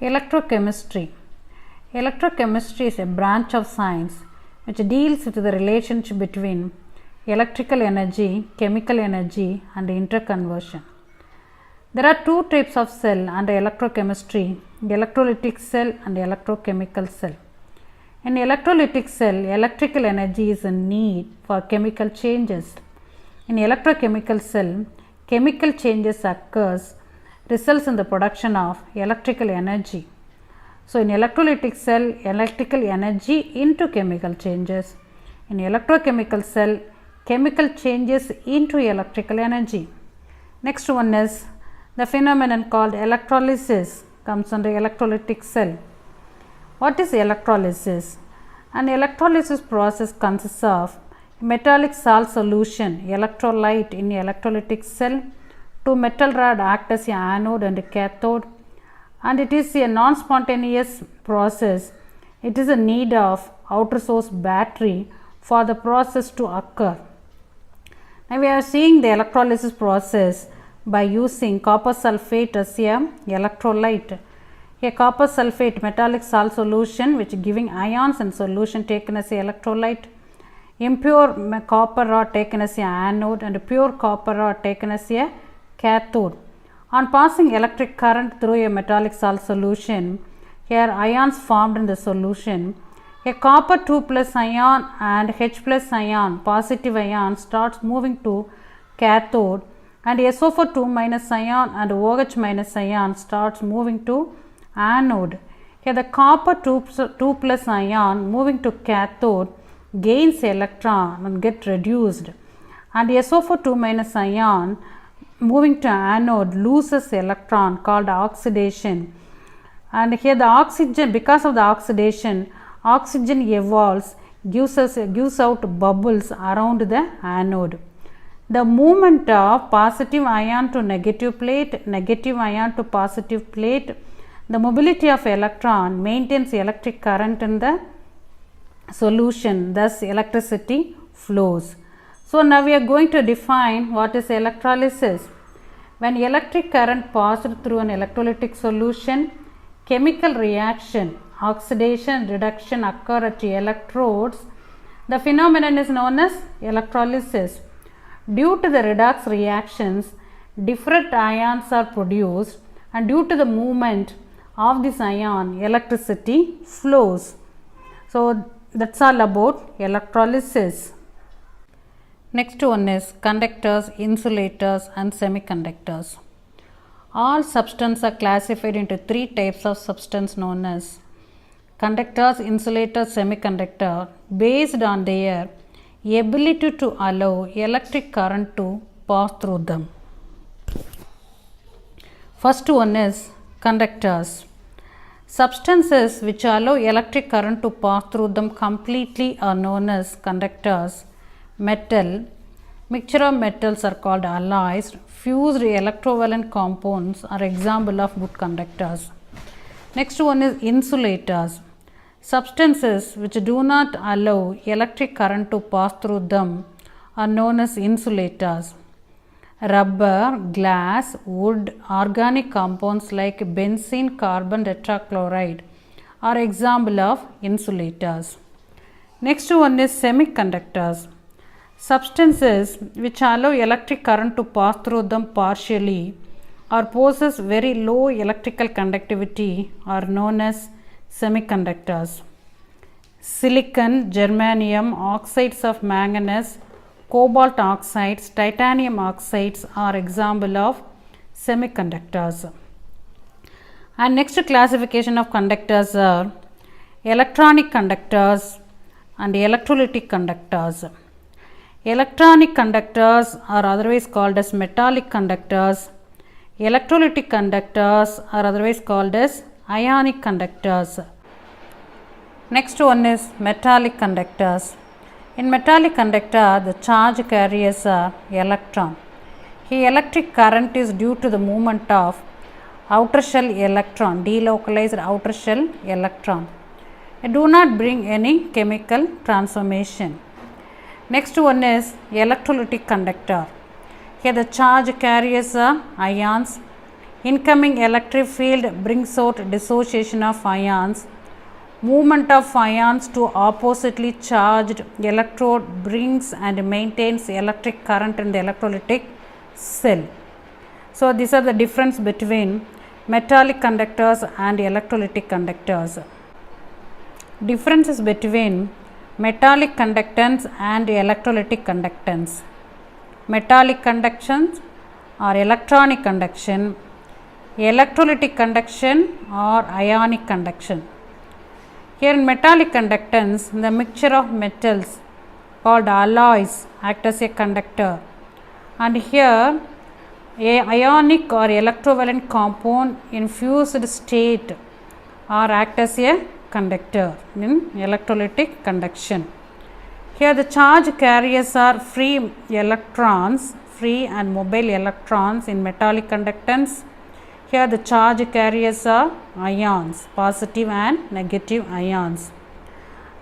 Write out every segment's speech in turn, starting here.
Electrochemistry. Electrochemistry is a branch of science which deals with the relationship between electrical energy, chemical energy and interconversion. There are two types of cell under electrochemistry, electrolytic cell and electrochemical cell. In electrolytic cell, electrical energy is a need for chemical changes. In electrochemical cell, chemical changes occurs results in the production of electrical energy. So, in electrolytic cell, electrical energy into chemical changes. In electrochemical cell, chemical changes into electrical energy. Next one is the phenomenon called electrolysis comes under electrolytic cell. What is electrolysis? An electrolysis process consists of metallic salt solution, electrolyte in electrolytic cell. Two metal rod act as a anode and a cathode, and it is a non-spontaneous process. It is a need of outer source battery for the process to occur. Now we are seeing the electrolysis process by using copper sulfate as a electrolyte. A copper sulfate metallic salt solution which giving ions in solution taken as a electrolyte. Impure copper rod taken as a anode and pure copper rod taken as a cathode. On passing electric current through a metallic salt solution, here ions formed in the solution. A copper 2 plus ion and H plus ion, positive ion starts moving to cathode, and SO4 2 minus ion and OH minus ion starts moving to anode. Here the copper 2 plus ion moving to cathode gains electron and get reduced, and SO4 2 minus ion moving to anode loses electron called oxidation, and here the oxygen, because of the oxidation, oxygen evolves, gives out bubbles around the anode. The movement of positive ion to negative plate, negative ion to positive plate, the mobility of electron maintains electric current in the solution, thus electricity flows. So, now we are going to define what is electrolysis. When electric current passed through an electrolytic solution, chemical reaction, oxidation, reduction occur at electrodes. The phenomenon is known as electrolysis. Due to the redox reactions, different ions are produced, and due to the movement of this ion, electricity flows. So, that is all about electrolysis. Next one is conductors, insulators and semiconductors. All substances are classified into three types of substance known as conductors, insulators, semiconductor based on their ability to allow electric current to pass through them. First one is conductors. Substances which allow electric current to pass through them completely are known as conductors. Metal, mixture of metals are called alloys. Fused electrovalent compounds are example of good conductors. Next one is insulators. Substances which do not allow electric current to pass through them are known as insulators. Rubber, glass, wood, organic compounds like benzene, carbon tetrachloride are example of insulators. Next one is semiconductors. Substances which allow electric current to pass through them partially or possess very low electrical conductivity are known as semiconductors. Silicon, germanium, oxides of manganese, cobalt oxides, titanium oxides are example of semiconductors. And next classification of conductors are electronic conductors and electrolytic conductors. Electronic conductors are otherwise called as metallic conductors. Electrolytic conductors are otherwise called as ionic conductors. Next one is metallic conductors. In metallic conductor, the charge carriers are electron. Here electric current is due to the movement of outer shell electron, delocalized outer shell electron. It do not bring any chemical transformation. Next one is electrolytic conductor. Here the charge carriers are ions. Incoming electric field brings out dissociation of ions. Movement of ions to oppositely charged electrode brings and maintains electric current in the electrolytic cell. So, these are the difference between metallic conductors and electrolytic conductors. Differences between metallic conductance and electrolytic conductance. Metallic conductions or electronic conduction, electrolytic conduction or ionic conduction. Here in metallic conductance, the mixture of metals called alloys act as a conductor, and here a ionic or electrovalent compound in fused state or act as a conductor in electrolytic conduction. Here the charge carriers are free electrons, free and mobile electrons in metallic conductance. Here the charge carriers are ions, positive and negative ions.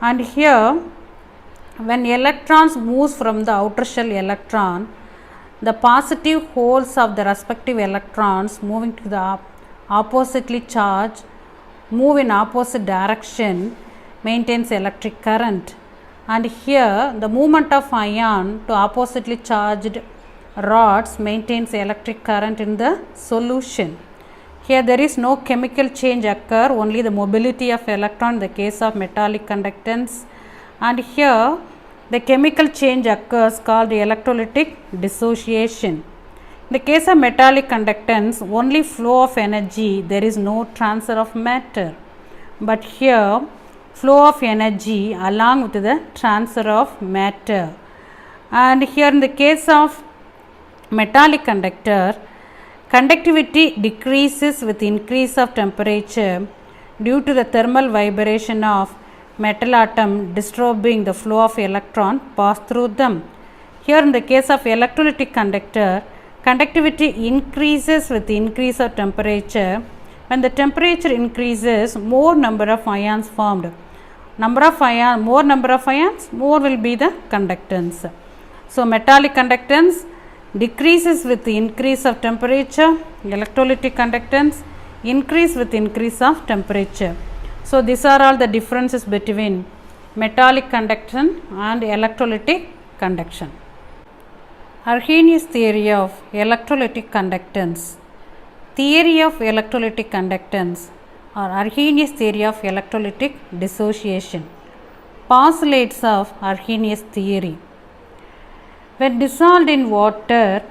And here when electrons moves from the outer shell electron, the positive holes of the respective electrons moving to the oppositely charged move in opposite direction maintains electric current. And here the movement of ion to oppositely charged rods maintains electric current in the solution. Here there is no chemical change occur, only the mobility of electron in the case of metallic conductance, and here the chemical change occurs called electrolytic dissociation. In the case of metallic conductance, only flow of energy, there is no transfer of matter, but here flow of energy along with the transfer of matter. And here in the case of metallic conductor, conductivity decreases with increase of temperature due to the thermal vibration of metal atom disturbing the flow of electron pass through them. Here in the case of electrolytic conductor, conductivity increases with increase of temperature. When the temperature increases, more number of ions formed. More number of ions, more will be the conductance. So, metallic conductance decreases with the increase of temperature, electrolytic conductance increase with increase of temperature. So, these are all the differences between metallic conduction and electrolytic conduction. Arrhenius theory of electrolytic conductance. Theory of electrolytic conductance or Arrhenius theory of electrolytic dissociation. Postulates of Arrhenius theory. When dissolved in water,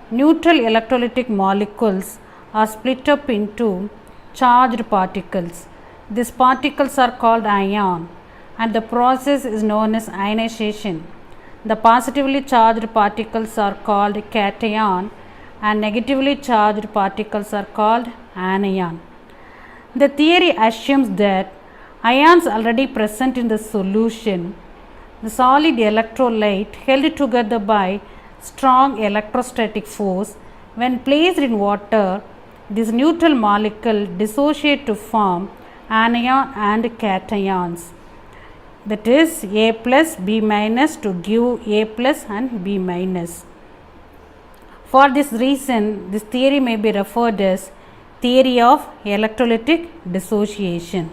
neutral electrolytic molecules are split up into charged particles. These particles are called ion, and the process is known as ionization. The positively charged particles are called cation and negatively charged particles are called anion. The theory assumes that ions already present in the solution, the solid electrolyte held together by strong electrostatic force, when placed in water, this neutral molecule dissociate to form anion and cations, that is A plus B minus to give A plus and B minus. For this reason, this theory may be referred as theory of electrolytic dissociation.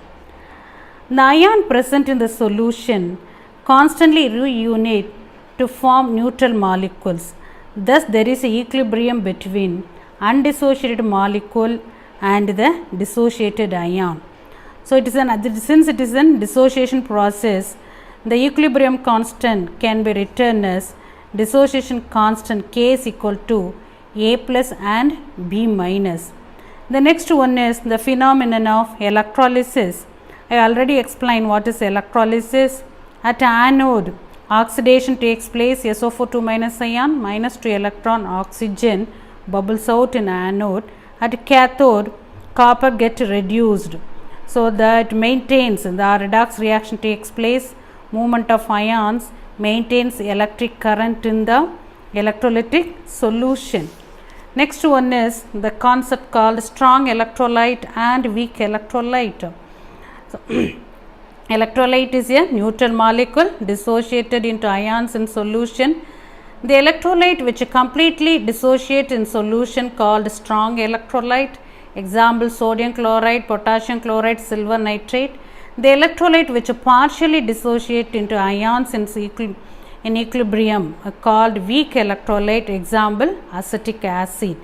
The ion present in the solution constantly reunite to form neutral molecules. Thus, there is an equilibrium between undissociated molecule and the dissociated ion. So, since it is a dissociation process, the equilibrium constant can be written as dissociation constant K is equal to A plus and B minus. The next one is the phenomenon of electrolysis. I already explained what is electrolysis. At anode, oxidation takes place, SO4 2 minus ion minus 2 electron oxygen bubbles out in anode. At cathode, copper gets reduced, so that maintains the redox reaction takes place, movement of ions maintains electric current in the electrolytic solution. Next one is the concept called strong electrolyte and weak electrolyte. So, electrolyte is a neutral molecule dissociated into ions in solution. The electrolyte which completely dissociate in solution called strong electrolyte. Example, sodium chloride, potassium chloride, silver nitrate. The electrolyte which partially dissociate into ions in equilibrium called weak electrolyte. Example, acetic acid.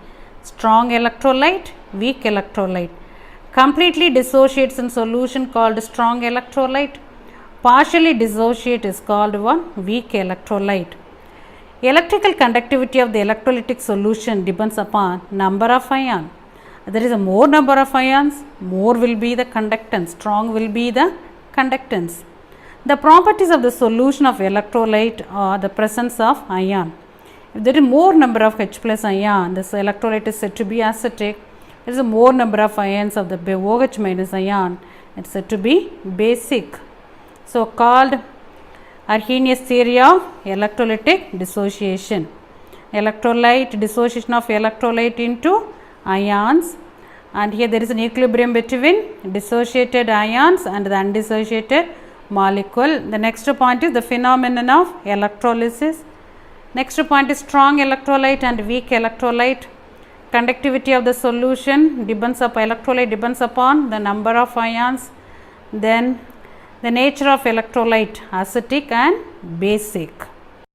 Strong electrolyte, weak electrolyte. Completely dissociates in solution called strong electrolyte. Partially dissociate is called one weak electrolyte. Electrical conductivity of the electrolytic solution depends upon number of ions. There is a more number of ions, more will be the conductance, strong will be the conductance. The properties of the solution of electrolyte are the presence of ion. If there is more number of H plus ion, this electrolyte is said to be acidic. There is a more number of ions of the OH minus ion, it is said to be basic. So called Arrhenius theory of electrolytic dissociation. Electrolyte, dissociation of electrolyte into ions, and here there is an equilibrium between dissociated ions and the undissociated molecule. The next point is the phenomenon of electrolysis. Next point is strong electrolyte and weak electrolyte. Conductivity of the solution depends upon electrolyte depends upon the number of ions. Then the nature of electrolyte, acidic and basic.